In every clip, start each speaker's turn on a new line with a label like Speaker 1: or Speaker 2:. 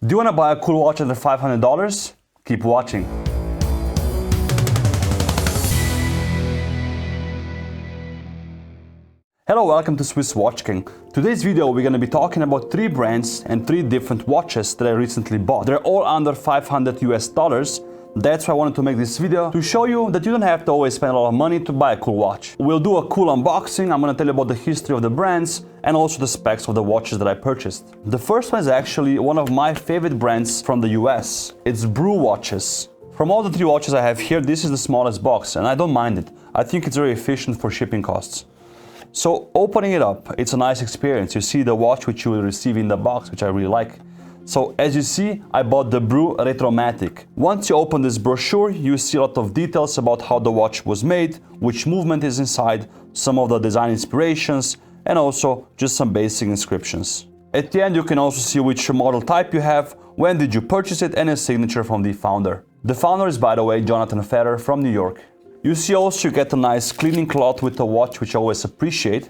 Speaker 1: Do you want to buy a cool watch under $500? Keep watching. Hello, welcome to Swiss Watch King. Today's video we're going to be talking about 3 brands and 3 different watches that I recently bought. They're all under $500 US. That's why I wanted to make this video, to show you that you don't have to always spend a lot of money to buy a cool watch. We'll do a cool unboxing. I'm going to tell you about the history of the brands and also the specs of the watches that I purchased. The first one is actually one of my favorite brands from the US. It's Brew watches. From all the 3 watches I have here, this is the smallest box and I don't mind it. I think it's very efficient for shipping costs. So opening it up, it's a nice experience. You see the watch which you will receive in the box, which I really like. So as you see, I bought the Brew Retromatic. Once you open this brochure, you see a lot of details about how the watch was made, which movement is inside, some of the design inspirations, and also just some basic inscriptions. At the end, you can also see which model type you have, when did you purchase it, and a signature from the founder. The founder is, by the way, Jonathan Fetter from New York. You see also you get a nice cleaning cloth with the watch, which I always appreciate.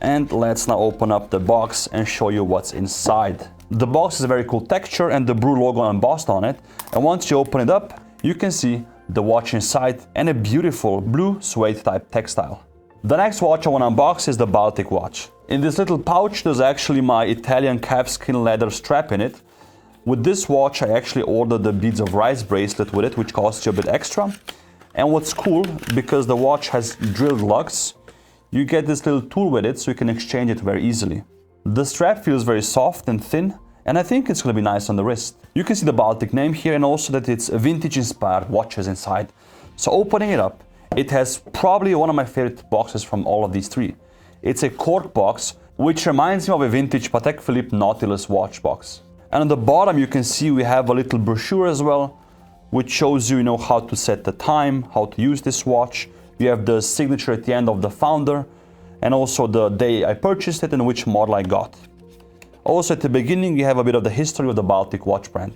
Speaker 1: And let's now open up the box and show you what's inside. The box is a very cool texture and the Brew logo embossed on it. And once you open it up, you can see the watch inside and a beautiful blue suede type textile. The next watch I want to unbox is the Baltic watch. In this little pouch, there's actually my Italian calfskin leather strap in it. With this watch, I actually ordered the beads of rice bracelet with it, which costs you a bit extra. And what's cool, because the watch has drilled lugs, you get this little tool with it so you can exchange it very easily. The strap feels very soft and thin, and I think it's going to be nice on the wrist. You can see the Baltic name here and also that it's vintage inspired watches inside. So opening it up, it has probably one of my favorite boxes from all of these 3. It's a cork box, which reminds me of a vintage Patek Philippe Nautilus watch box. And on the bottom you can see we have a little brochure as well, which shows you, how to set the time, how to use this watch. You have the signature at the end of the founder, and also the day I purchased it and which model I got. Also at the beginning you have a bit of the history of the Baltic watch brand.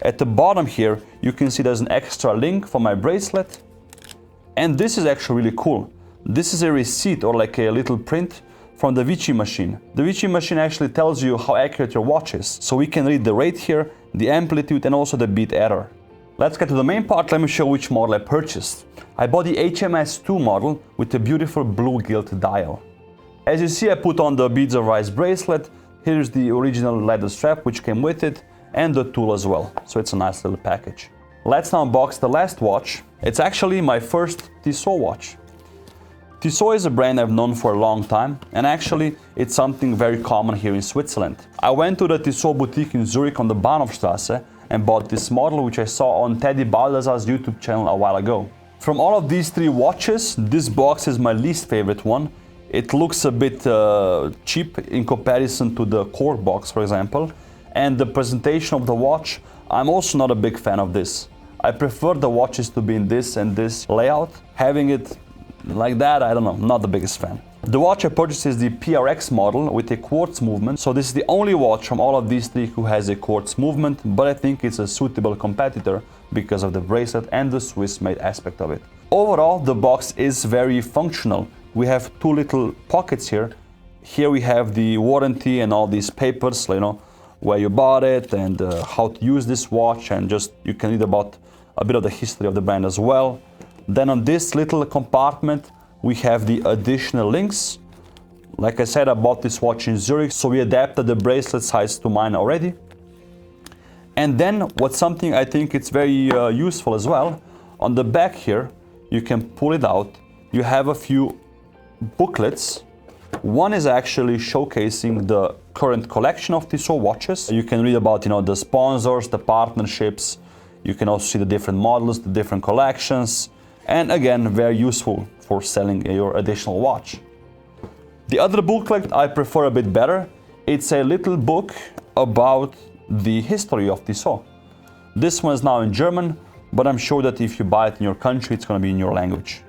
Speaker 1: At the bottom here you can see there's an extra link for my bracelet, and this is actually really cool. This is a receipt or like a little print from the Vichy machine. The Vichy machine actually tells you how accurate your watch is, so we can read the rate here, the amplitude, and also the beat error. Let's get to the main part. Let me show which model I purchased. I bought the HMS002 model with a beautiful blue gilt dial. As you see, I put on the beads of rice bracelet. Here's the original leather strap which came with it, and the tool as well. So it's a nice little package. Let's now unbox the last watch. It's actually my first Tissot watch. Tissot is a brand I've known for a long time, and actually it's something very common here in Switzerland. I went to the Tissot boutique in Zurich on the Bahnhofstrasse and bought this model, which I saw on Teddy Baldassar's YouTube channel a while ago. From all of these 3 watches, this box is my least favorite one. It looks a bit cheap in comparison to the cork box, for example. And the presentation of the watch, I'm also not a big fan of this. I prefer the watches to be in this and this layout. Having it like that, I don't know, not the biggest fan. The watch I purchased is the PRX model with a quartz movement. So this is the only watch from all of these 3 who has a quartz movement, but I think it's a suitable competitor because of the bracelet and the Swiss-made aspect of it. Overall, the box is very functional. We have 2 little pockets here. Here we have the warranty and all these papers, where you bought it and how to use this watch, and just you can read about a bit of the history of the brand as well. Then on this little compartment, we have the additional links. Like I said, I bought this watch in Zurich, so we adapted the bracelet size to mine already. And then what's something I think it's very useful as well, on the back here, you can pull it out. You have a few booklets. One is actually showcasing the current collection of Tissot watches. You can read about, the sponsors, the partnerships. You can also see the different models, the different collections. And again, very useful for selling your additional watch. The other booklet I prefer a bit better. It's a little book about the history of Tissot. This one is now in German, but I'm sure that if you buy it in your country, it's going to be in your language.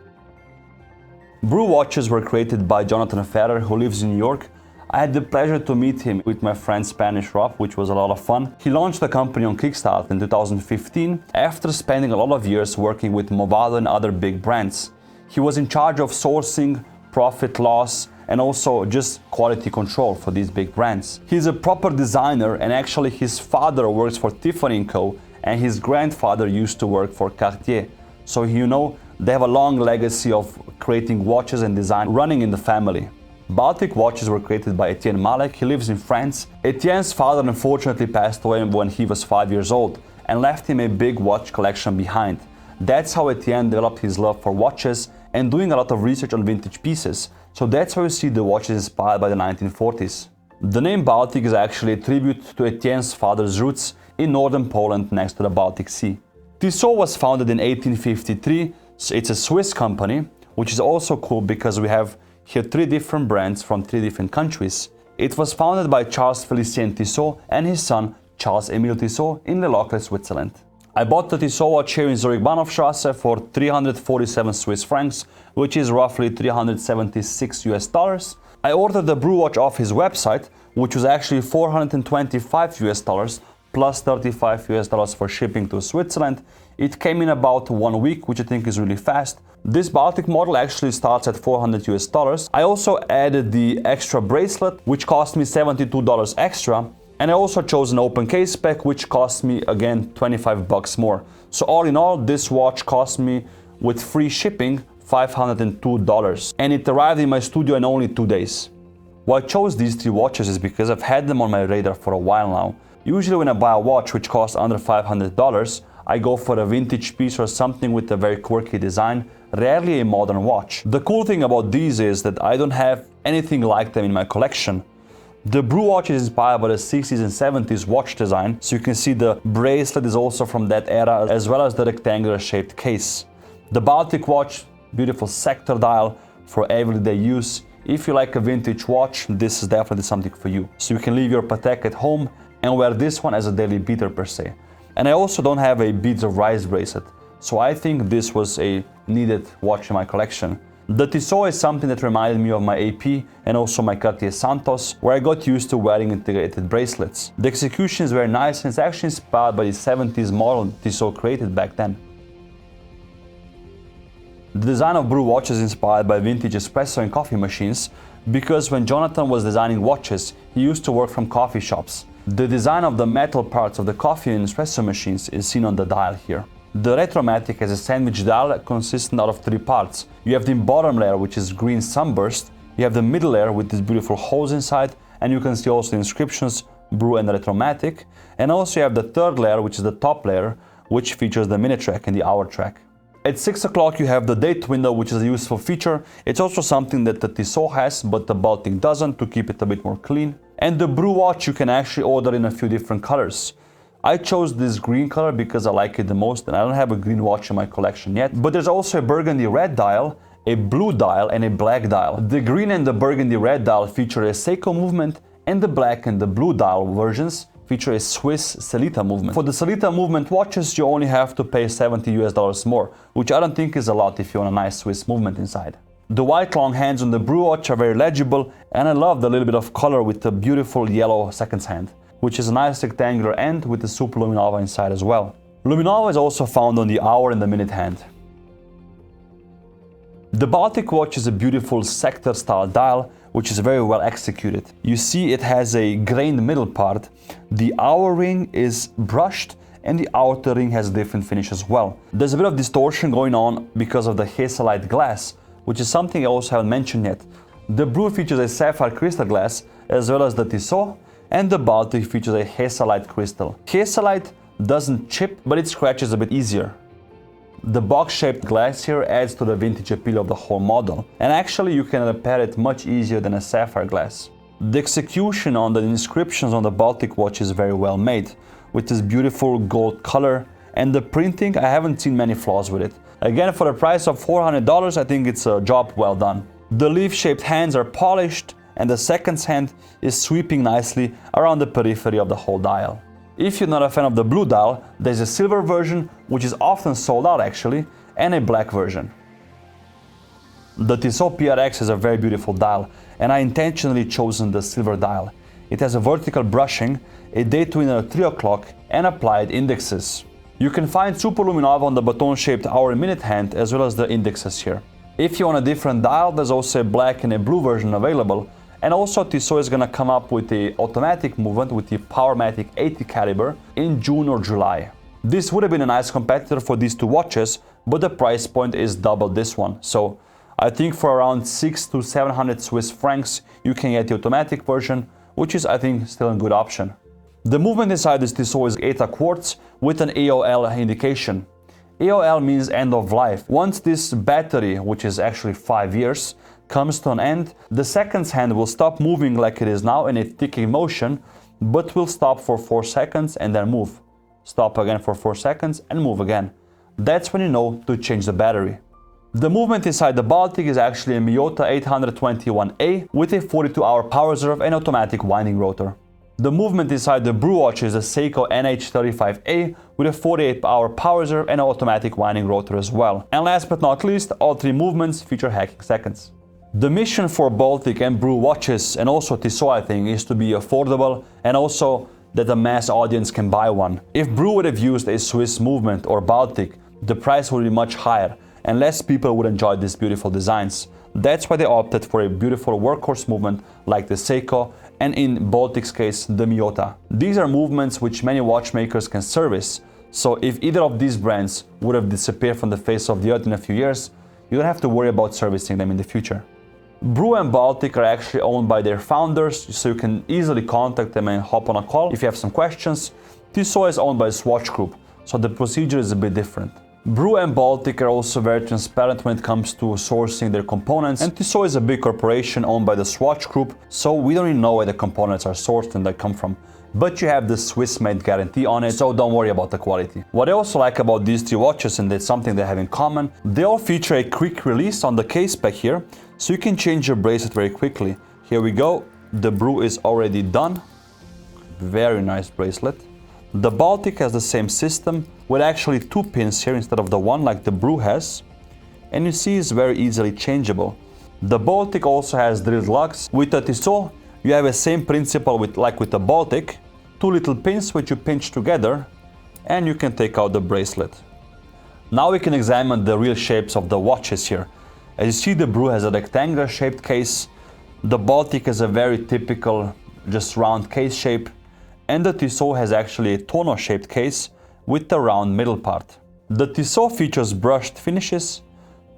Speaker 1: Brew watches were created by Jonathan Fetter, who lives in New York. I had the pleasure to meet him with my friend Spanish Rob, which was a lot of fun. He launched the company on Kickstarter in 2015 after spending a lot of years working with Movado and other big brands. He was in charge of sourcing, profit loss, and also just quality control for these big brands. He's a proper designer, and actually his father works for Tiffany & Co. and his grandfather used to work for Cartier. So you know, they have a long legacy of creating watches and design running in the family. Baltic watches were created by Etienne Malek. He lives in France. Etienne's father unfortunately passed away when he was 5 years old and left him a big watch collection behind. That's how Etienne developed his love for watches and doing a lot of research on vintage pieces. So that's why you see the watches inspired by the 1940s. The name Baltic is actually a tribute to Etienne's father's roots in northern Poland next to the Baltic Sea. Tissot was founded in 1853. So it's a Swiss company, which is also cool because we have here 3 different brands from 3 different countries. It was founded by Charles Félicien Tissot and his son Charles Emile Tissot in Le Locle, Switzerland. I bought the Tissot watch here in Zurich Bahnhofstrasse for 347 Swiss francs, which is roughly $376 US. I ordered the Brew watch off his website, which was actually $425 US plus $35 US for shipping to Switzerland. It came in about 1 week, which I think is really fast. This Baltic model actually starts at $400 US. I also added the extra bracelet, which cost me $72 extra. And I also chose an open case spec, which cost me again $25 more. So all in all, this watch cost me, with free shipping, $502. And it arrived in my studio in only 2 days. Why I chose these 3 watches is because I've had them on my radar for a while now. Usually when I buy a watch which costs under $500, I go for a vintage piece or something with a very quirky design, rarely a modern watch. The cool thing about these is that I don't have anything like them in my collection. The Brew watch is inspired by the 60s and 70s watch design, so you can see the bracelet is also from that era, as well as the rectangular shaped case. The Baltic watch, beautiful sector dial for everyday use. If you like a vintage watch, this is definitely something for you. So you can leave your Patek at home and wear this one as a daily beater per se. And I also don't have a beads of rice bracelet, so I think this was a needed watch in my collection. The Tissot is something that reminded me of my AP and also my Cartier Santos, where I got used to wearing integrated bracelets. The execution is very nice and it's actually inspired by the 70s model Tissot created back then. The design of Brew watch is inspired by vintage espresso and coffee machines, because when Jonathan was designing watches, he used to work from coffee shops. The design of the metal parts of the coffee and espresso machines is seen on the dial here. The Retromatic has a sandwich dial consisting out of 3 parts. You have the bottom layer, which is green sunburst, you have the middle layer with these beautiful holes inside, and you can see also the inscriptions Brew and Retromatic, and also you have the 3rd layer, which is the top layer, which features the minute track and the hour track. At 6 o'clock you have the date window, which is a useful feature. It's also something that the Tissot has, but the Baltic doesn't, to keep it a bit more clean. And the Brew watch you can actually order in a few different colors. I chose this green color because I like it the most, and I don't have a green watch in my collection yet. But there's also a burgundy red dial, a blue dial, and a black dial. The green and the burgundy red dial feature a Seiko movement, and the black and the blue dial versions feature a Swiss Sellita movement. For the Sellita movement watches, you only have to pay $70 US more, which I don't think is a lot if you want a nice Swiss movement inside. The white long hands on the Brew watch are very legible, and I love the little bit of color with the beautiful yellow seconds hand, which is a nice rectangular end with the Super Luminova inside as well. Luminova is also found on the hour and the minute hand. The Baltic watch is a beautiful sector style dial, which is very well executed. You see it has a grained middle part, the hour ring is brushed, and the outer ring has a different finish as well. There's a bit of distortion going on because of the hazelite glass, which is something I also haven't mentioned yet. The Brew features a sapphire crystal glass, as well as the Tissot, and the Baltic features a hazelite crystal. Hazelite doesn't chip, but it scratches a bit easier. The box-shaped glass here adds to the vintage appeal of the whole model, and actually you can repair it much easier than a sapphire glass. The execution on the inscriptions on the Baltic watch is very well made, with this beautiful gold color, and the printing, I haven't seen many flaws with it. Again, for the price of $400, I think it's a job well done. The leaf-shaped hands are polished, and the seconds hand is sweeping nicely around the periphery of the whole dial. If you're not a fan of the blue dial, there's a silver version, which is often sold out actually, and a black version. The Tissot PRX is a very beautiful dial, and I intentionally chosen the silver dial. It has a vertical brushing, a date window at 3 o'clock, and applied indexes. You can find Super Luminova on the baton-shaped hour and minute hand, as well as the indexes here. If you want a different dial, there's also a black and a blue version available. And also Tissot is gonna come up with the automatic movement with the PRX 80 caliber in June or July. This would have been a nice competitor for these two watches, but the price point is double this one. So I think for around 600 to 700 Swiss francs, you can get the automatic version, which is, I think, still a good option. The movement inside this Tissot is ETA quartz with an AOL indication. AOL means end of life. Once this battery, which is actually 5 years, comes to an end, the seconds hand will stop moving like it is now in a ticking motion, but will stop for 4 seconds and then move. Stop again for 4 seconds and move again. That's when you know to change the battery. The movement inside the Baltic is actually a Miyota 821A with a 42-hour power reserve and automatic winding rotor. The movement inside the Brew watch is a Seiko NH35A with a 48-hour power reserve and an automatic winding rotor as well. And last but not least, all three movements feature hacking seconds. The mission for Baltic and Brew watches, and also Tissot I think, is to be affordable and also that the mass audience can buy one. If Brew would have used a Swiss movement or Baltic, the price would be much higher and less people would enjoy these beautiful designs. That's why they opted for a beautiful workhorse movement like the Seiko and in Baltic's case the Miyota. These are movements which many watchmakers can service, so if either of these brands would have disappeared from the face of the earth in a few years, you don't have to worry about servicing them in the future. Brew and Baltic are actually owned by their founders, so you can easily contact them and hop on a call if you have some questions. Tissot is owned by Swatch Group, so the procedure is a bit different. Brew and Baltic are also very transparent when it comes to sourcing their components, and Tissot is a big corporation owned by the Swatch Group, so we don't even know where the components are sourced and they come from. But you have the Swiss-made guarantee on it, so don't worry about the quality. What I also like about these three watches, and that's something they have in common, they all feature a quick release on the case back here, so you can change your bracelet very quickly. Here we go, the Brew is already done. Very nice bracelet. The Baltic has the same system with actually 2 pins here instead of the one like the Brew has, and you see it's very easily changeable. The Baltic also has drilled lugs. With the Tissot you have the same principle like with the Baltic, 2 little pins which you pinch together and you can take out the bracelet. Now we can examine the real shapes of the watches here. As you see, the Brew has a rectangular shaped case, the Baltic has a very typical just round case shape, and the Tissot has actually a tonneau shaped case with the round middle part. The Tissot features brushed finishes,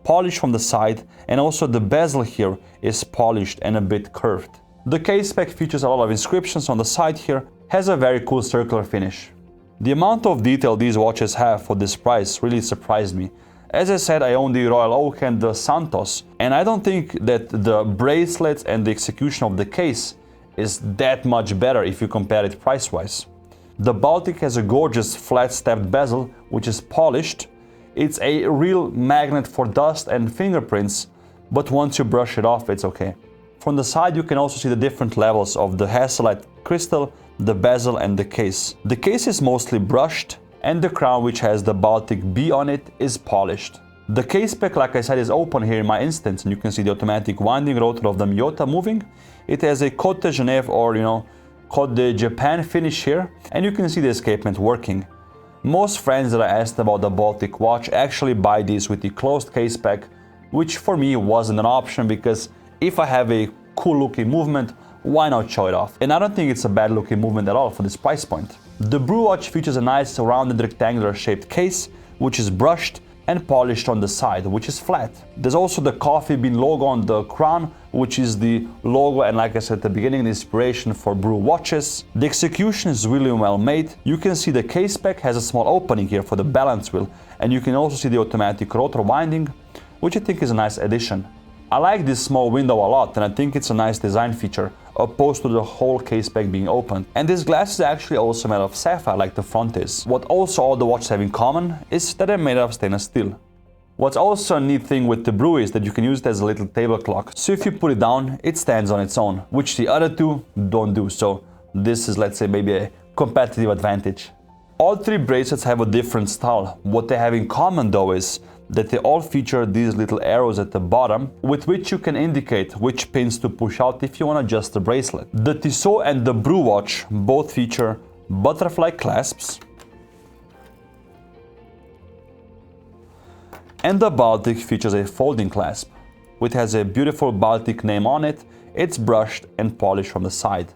Speaker 1: polish from the side, and also the bezel here is polished and a bit curved. The case spec features a lot of inscriptions on the side here, has a very cool circular finish. The amount of detail these watches have for this price really surprised me. As I said, I own the Royal Oak and the Santos, and I don't think that the bracelets and the execution of the case is that much better if you compare it price-wise. The Baltic has a gorgeous flat stepped bezel which is polished. It's a real magnet for dust and fingerprints, but once you brush it off, it's okay. From the side you can also see the different levels of the Hasselite crystal, the bezel and the case. The case is mostly brushed, and the crown, which has the Baltic B on it, is polished. The case spec, like I said, is open here in my instance, and you can see the automatic winding rotor of the Miyota moving. It has a Côte de Genève or Côte de Japan finish here, and you can see the escapement working. Most friends that I asked about the Baltic watch actually buy these with the closed case spec, which for me wasn't an option because if I have a cool looking movement, why not show it off? And I don't think it's a bad looking movement at all for this price point. The Brew watch features a nice rounded rectangular shaped case, which is brushed and polished on the side, which is flat. There's also the coffee bean logo on the crown, which is the logo and, like I said at the beginning, the inspiration for Brew watches. The execution is really well made. You can see the case spec has a small opening here for the balance wheel, and you can also see the automatic rotor winding, which I think is a nice addition. I like this small window a lot, and I think it's a nice design feature, opposed to the whole case spec being open. And this glass is actually also made of sapphire like the front is. What also all the watches have in common is that they're made of stainless steel. What's also a neat thing with the Brew is that you can use it as a little table clock. So if you put it down, it stands on its own, which the other two don't do. So this is, let's say, maybe a competitive advantage. All three bracelets have a different style. What they have in common though is that they all feature these little arrows at the bottom with which you can indicate which pins to push out if you want to adjust the bracelet. The Tissot and the Brew watch both feature butterfly clasps, And the Baltic features a folding clasp, which has a beautiful Baltic name on it. It's brushed and polished from the side.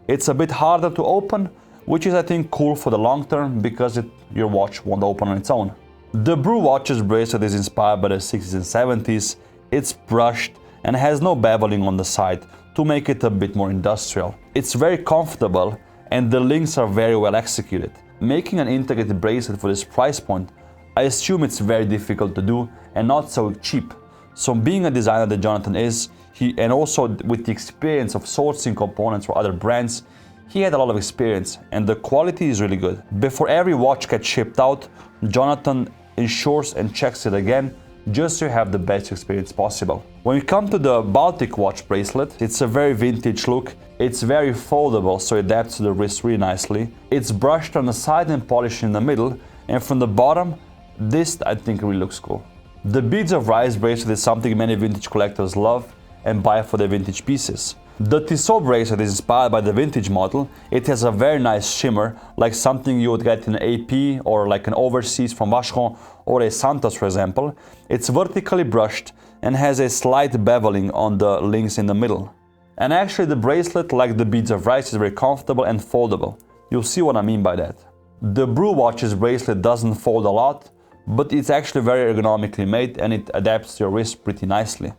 Speaker 1: It's a bit harder to open, which is I think cool for the long term because your watch won't open on its own. The Brew watch's bracelet is inspired by the 60s and 70s. It's brushed and has no beveling on the side to make it a bit more industrial. It's very comfortable and the links are very well executed. Making an integrated bracelet for this price point, I assume it's very difficult to do and not so cheap. So being a designer that Jonathan is, and also with the experience of sourcing components for other brands, he had a lot of experience and the quality is really good. Before every watch gets shipped out, Jonathan ensures and checks it again just so you have the best experience possible. When we come to the Baltic watch bracelet, it's a very vintage look. It's very foldable, so it adapts to the wrist really nicely. It's brushed on the side and polished in the middle, and from the bottom, this I think really looks cool. The Beads of Rice bracelet is something many vintage collectors love and buy for their vintage pieces. The Tissot bracelet is inspired by the vintage model. It has a very nice shimmer, like something you would get in an AP or like an overseas from Vacheron or a Santos, for example. It's vertically brushed and has a slight beveling on the links in the middle. And actually the bracelet, like the Beads of Rice, is very comfortable and foldable. You'll see what I mean by that. The Brew watch's bracelet doesn't fold a lot, but it's actually very ergonomically made and it adapts to your wrist pretty nicely.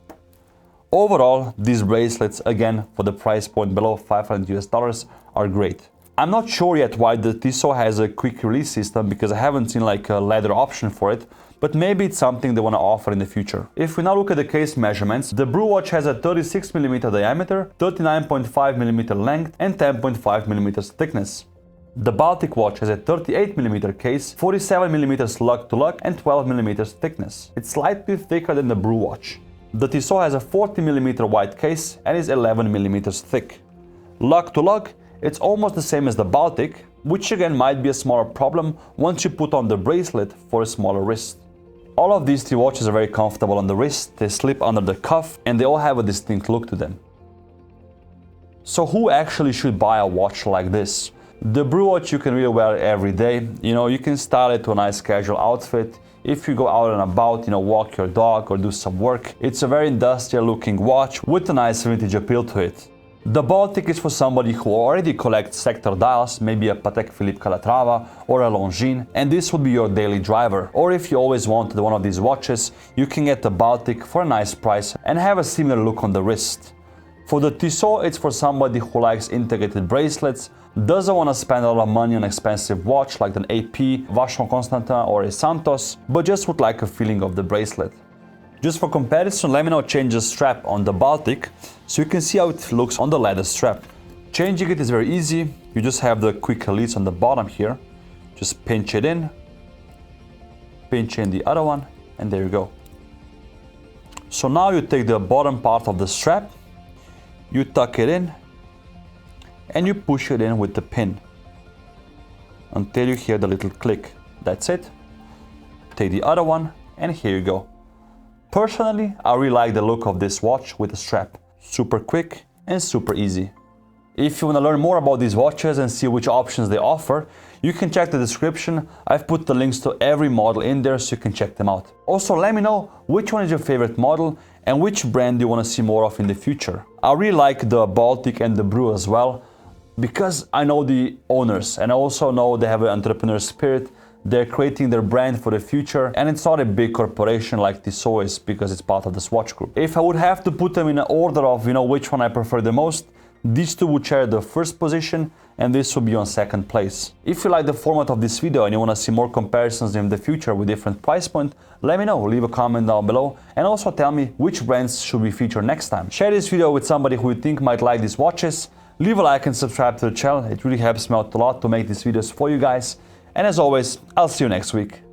Speaker 1: Overall, these bracelets, again, for the price point below $500 are great. I'm not sure yet why the Tissot has a quick release system because I haven't seen like a leather option for it, but maybe it's something they want to offer in the future. If we now look at the case measurements, the Brew watch has a 36mm diameter, 39.5mm length and 10.5mm thickness. The Baltic watch has a 38mm case, 47mm lug to lug and 12mm thickness. It's slightly thicker than the Brew watch. The Tissot has a 40mm wide case and is 11mm thick. Lug to lug, it's almost the same as the Baltic, which again might be a smaller problem once you put on the bracelet for a smaller wrist. All of these three watches are very comfortable on the wrist, they slip under the cuff and they all have a distinct look to them. So who actually should buy a watch like this? The Brew watch you can really wear every day. You can style it to a nice casual outfit. If you go out and about, walk your dog or do some work, it's a very industrial looking watch with a nice vintage appeal to it. The Baltic is for somebody who already collects sector dials, maybe a Patek Philippe Calatrava or a Longines, and this would be your daily driver. Or if you always wanted one of these watches, you can get the Baltic for a nice price and have a similar look on the wrist. For the Tissot, it's for somebody who likes integrated bracelets, doesn't want to spend a lot of money on an expensive watch like an AP, Vacheron Constantin or a Santos, but just would like a feeling of the bracelet. Just for comparison, let me now change the strap on the Baltic so you can see how it looks on the leather strap. Changing it is very easy. You just have the quick release on the bottom here. Just pinch it in the other one, and there you go. So now you take the bottom part of the strap, you tuck it in, and you push it in with the pin until you hear the little click. That's it. Take the other one, and here you go. Personally, I really like the look of this watch with the strap. Super quick and super easy. If you want to learn more about these watches and see which options they offer, you can check the description. I've put the links to every model in there so you can check them out. Also, let me know which one is your favorite model and which brand you want to see more of in the future. I really like the Baltic and the Brew as well because I know the owners and I also know they have an entrepreneur spirit. They're creating their brand for the future and it's not a big corporation like Tissot is because it's part of the Swatch Group. If I would have to put them in an order of which one I prefer the most, these two would share the first position and this would be on second place. If you like the format of this video and you want to see more comparisons in the future with different price points, let me know, leave a comment down below and also tell me which brands should we feature next time. Share this video with somebody who you think might like these watches, leave a like and subscribe to the channel, it really helps me out a lot to make these videos for you guys. And as always, I'll see you next week.